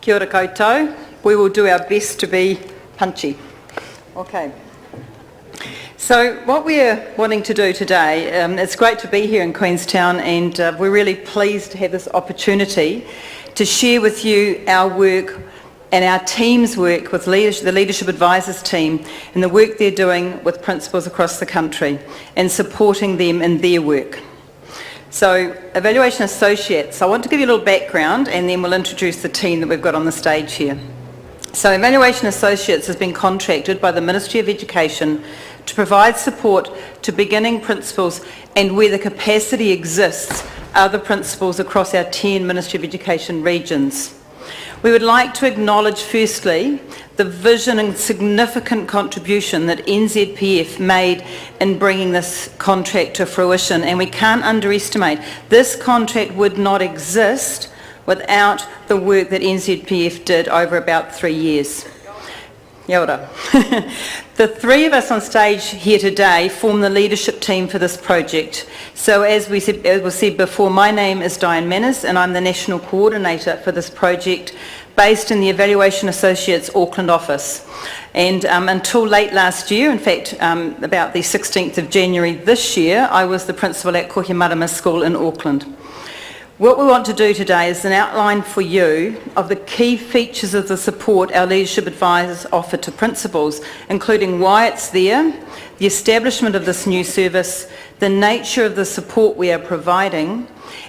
Kia ora koutou. We will do our best to be punchy. Okay. So what we're wanting to do today, it's great to be here in Queenstown, and we're really pleased to have this opportunity to share with you our work and our team's work with the Leadership Advisors team and the work they're doing with principals across the country and supporting them in their work. So, Evaluation Associates, I want to give you a little background and then we'll introduce the team that we've got on the stage here. So, Evaluation Associates has been contracted by the Ministry of Education to provide support to beginning principals and, where the capacity exists, other principals across our 10 Ministry of Education regions. We would like to acknowledge firstly the vision and significant contribution that NZPF made in bringing this contract to fruition, and we can't underestimate this contract would not exist without the work that NZPF did over about 3 years. Kia ora. The three of us on stage here today form the leadership team for this project. So as was said before, my name is Diane Manners and I'm the National Coordinator for this project based in the Evaluation Associates Auckland office. And until late last year, in fact about the 16th of January this year, I was the principal at Kohimarama School in Auckland. What we want to do today is an outline for you of the key features of the support our leadership advisors offer to principals, including why it's there, the establishment of this new service, the nature of the support we are providing,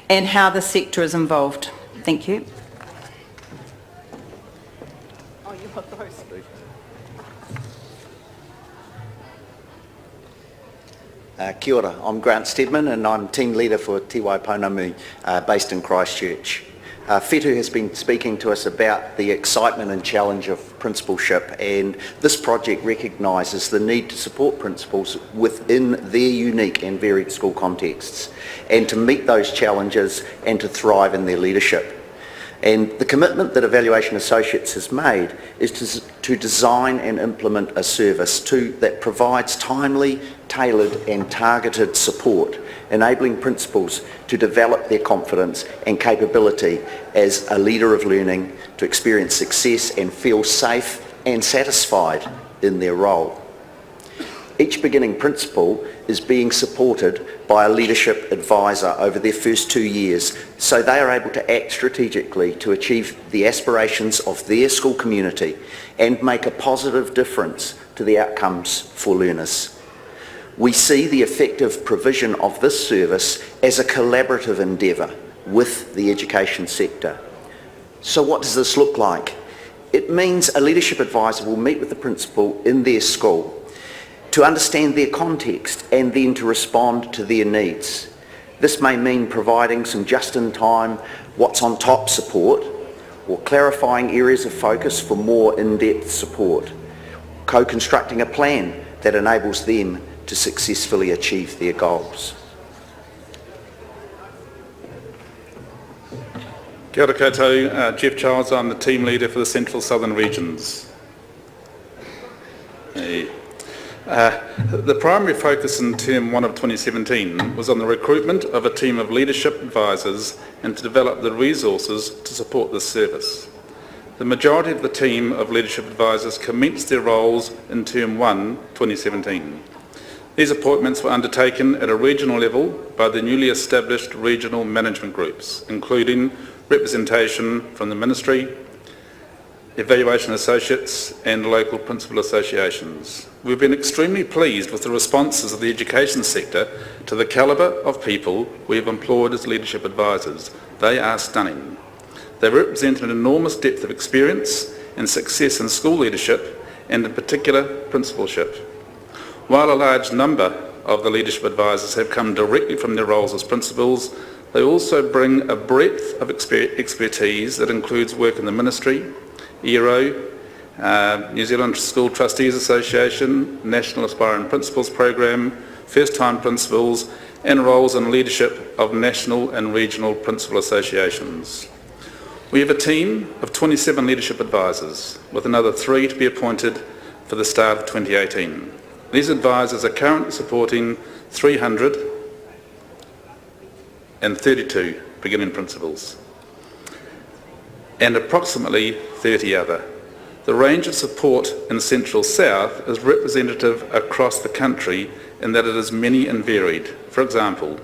and how the sector is involved. Thank you. Oh, you want those? Kia ora, I'm Grant Steadman and I'm team leader for Te Waipounamu based in Christchurch. Whetū has been speaking to us about the excitement and challenge of principalship, and this project recognises the need to support principals within their unique and varied school contexts and to meet those challenges and to thrive in their leadership. And the commitment that Evaluation Associates has made is to design and implement a service that provides timely, tailored and targeted support, enabling principals to develop their confidence and capability as a leader of learning, to experience success and feel safe and satisfied in their role. Each beginning principal is being supported by a leadership advisor over their first 2 years, so they are able to act strategically to achieve the aspirations of their school community and make a positive difference to the outcomes for learners. We see the effective provision of this service as a collaborative endeavour with the education sector. So what does this look like? It means a leadership advisor will meet with the principal in their school to understand their context and then to respond to their needs. This may mean providing some just-in-time, what's-on-top support, or clarifying areas of focus for more in-depth support, co-constructing a plan that enables them to successfully achieve their goals. Kia ora koutou, Jeff Childs, I'm the team leader for the Central Southern Regions. The primary focus in Term 1 of 2017 was on the recruitment of a team of leadership advisors and to develop the resources to support this service. The majority of the team of leadership advisors commenced their roles in Term 1 2017. These appointments were undertaken at a regional level by the newly established regional management groups, including representation from the Ministry, Evaluation Associates and local principal associations. We've been extremely pleased with the responses of the education sector to the calibre of people we have employed as leadership advisors. They are stunning. They represent an enormous depth of experience and success in school leadership and in particular principalship. While a large number of the leadership advisors have come directly from their roles as principals, they also bring a breadth of expertise that includes work in the Ministry, ERO, New Zealand School Trustees Association, National Aspiring Principals Program, first-time principals, and roles in leadership of national and regional principal associations. We have a team of 27 leadership advisors, with another 3 to be appointed for the start of 2018. These advisors are currently supporting 332 beginning principals. and approximately 30 other. The range of support in Central South is representative across the country in that it is many and varied. For example,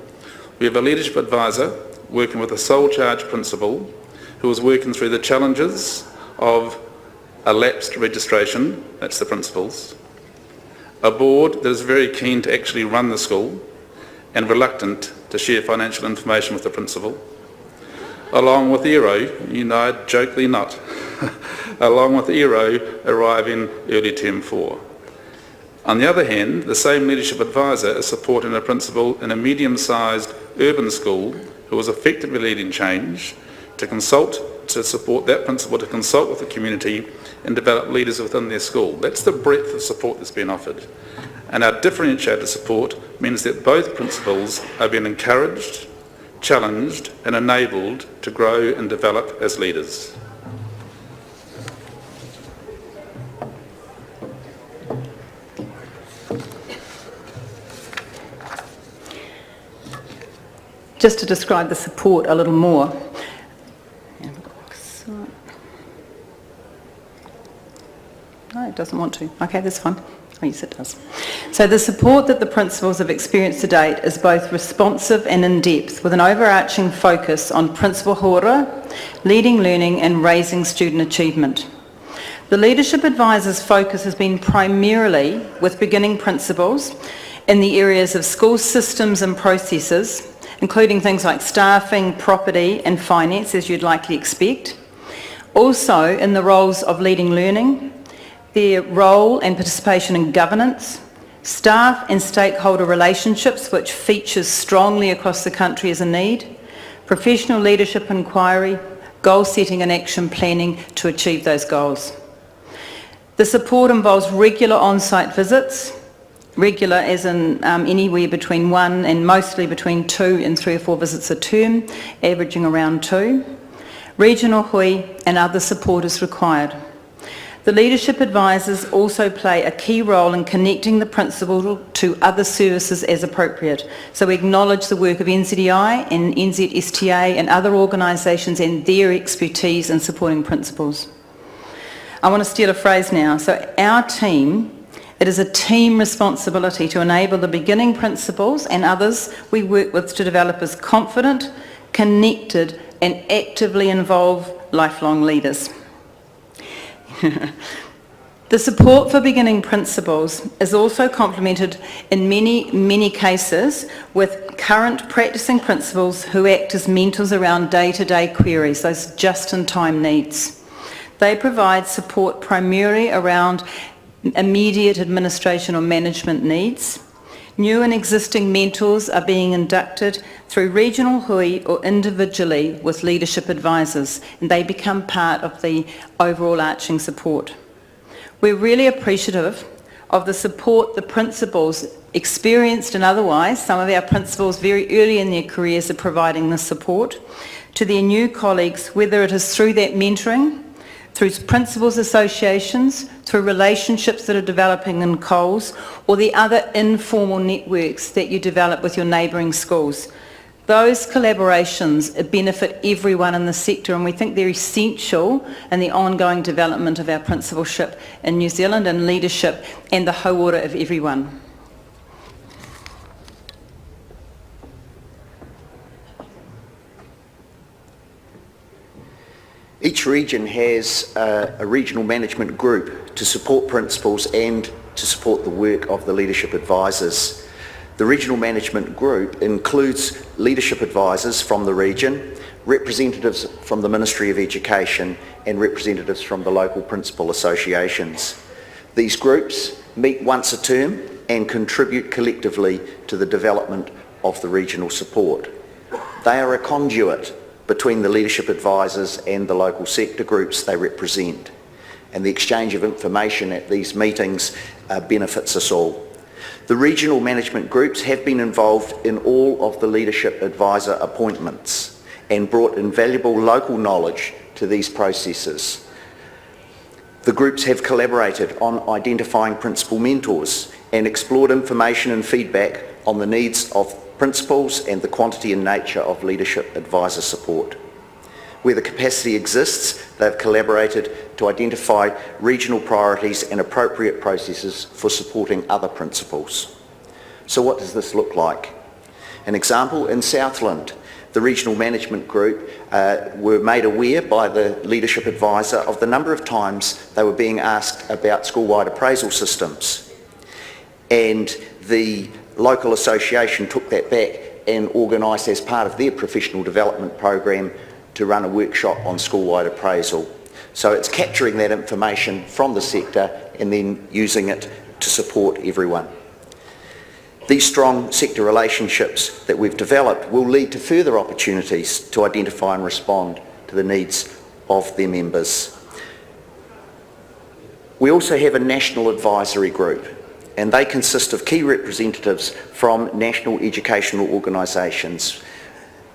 we have a leadership advisor working with a sole charge principal who is working through the challenges of a lapsed registration, that's the principals, a board that is very keen to actually run the school and reluctant to share financial information with the principal, along with ERO, jokingly not, along with ERO arriving early term 4. On the other hand, the same leadership advisor is supporting a principal in a medium-sized urban school who is effectively leading change to support that principal to consult with the community and develop leaders within their school. That's the breadth of support that's been offered. And our differentiated support means that both principals are being encouraged, challenged and enabled to grow and develop as leaders. Just to describe the support a little more. No, it doesn't want to. Okay, that's fine. Oh, yes, it does. So the support that the principals have experienced to date is both responsive and in-depth, with an overarching focus on principal hora, leading learning and raising student achievement. The leadership advisor's focus has been primarily with beginning principals in the areas of school systems and processes, including things like staffing, property and finance, as you'd likely expect. Also in the roles of leading learning, their role and participation in governance, staff and stakeholder relationships, which features strongly across the country as a need, professional leadership inquiry, goal setting and action planning to achieve those goals. The support involves regular on-site visits, regular as in anywhere between 1 and mostly between 2 and 3 or 4 visits a term, averaging around 2. Regional hui and other support is required. The leadership advisors also play a key role in connecting the principal to other services as appropriate. So we acknowledge the work of NZEI and NZSTA and other organisations and their expertise in supporting principals. I want to steal a phrase now. So our team, it is a team responsibility to enable the beginning principals and others we work with to develop as confident, connected and actively involved lifelong leaders. The support for beginning principals is also complemented in many cases with current practising principals who act as mentors around day-to-day queries, those just-in-time needs. They provide support primarily around immediate administration or management needs. New and existing mentors are being inducted through regional hui or individually with leadership advisors, and they become part of the overall arching support. We're really appreciative of the support the principals, experienced and otherwise, some of our principals very early in their careers are providing this support, to their new colleagues, whether it is through that mentoring, through principals associations, through relationships that are developing in Coles, or the other informal networks that you develop with your neighbouring schools. Those collaborations benefit everyone in the sector, and we think they're essential in the ongoing development of our principalship in New Zealand and leadership and the hauora of everyone. Each region has a regional management group to support principals and to support the work of the leadership advisors. The regional management group includes leadership advisors from the region, representatives from the Ministry of Education and representatives from the local principal associations. These groups meet once a term and contribute collectively to the development of the regional support. They are a conduit between the leadership advisors and the local sector groups they represent, and the exchange of information at these meetings benefits us all. The regional management groups have been involved in all of the leadership advisor appointments and brought invaluable local knowledge to these processes. The groups have collaborated on identifying principal mentors and explored information and feedback on the needs of principals and the quantity and nature of leadership advisor support. Where the capacity exists, they've collaborated to identify regional priorities and appropriate processes for supporting other principals. So what does this look like? An example, in Southland, the regional management group were made aware by the leadership advisor of the number of times they were being asked about school-wide appraisal systems. And the local association took that back and organised as part of their professional development program to run a workshop on school-wide appraisal. So it's capturing that information from the sector and then using it to support everyone. These strong sector relationships that we've developed will lead to further opportunities to identify and respond to the needs of their members. We also have a national advisory group, and they consist of key representatives from national educational organisations.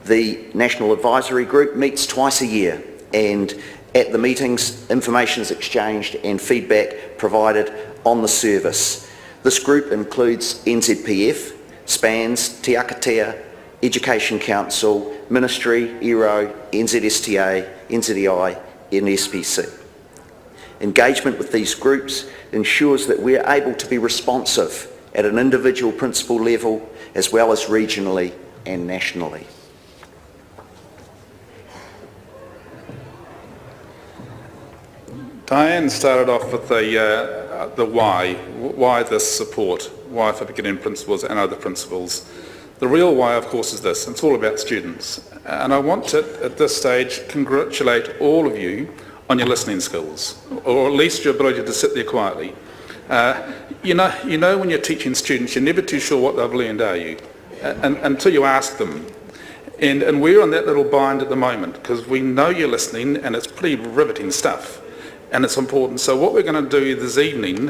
The National Advisory Group meets twice a year, and at the meetings information is exchanged and feedback provided on the service. This group includes NZPF, SPANZ, Te Akatea, Education Council, Ministry, ERO, NZSTA, NZEI and SPC. Engagement with these groups ensures that we are able to be responsive at an individual principal level as well as regionally and nationally. Diane started off with the why this support, why for beginning principals and other principals. The real why, of course, is this. It's all about students. And I want to, at this stage, congratulate all of you on your listening skills, or at least your ability to sit there quietly. You know when you're teaching students, you're never too sure what they've learned, are you? Until you ask them. And we're on that little bind at the moment, because we know you're listening, and it's pretty riveting stuff. And it's important. So what we're going to do this evening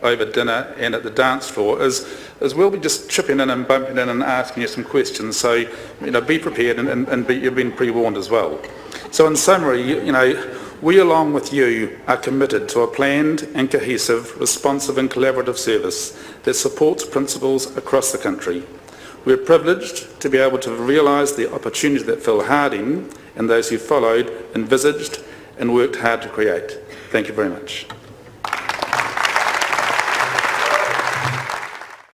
over dinner and at the dance floor is we'll be just chipping in and bumping in and asking you some questions. So be prepared and you've been pre-warned as well. So in summary, we along with you are committed to a planned and cohesive, responsive and collaborative service that supports principals across the country. We're privileged to be able to realise the opportunity that Phil Harding and those who followed envisaged and worked hard to create. Thank you very much.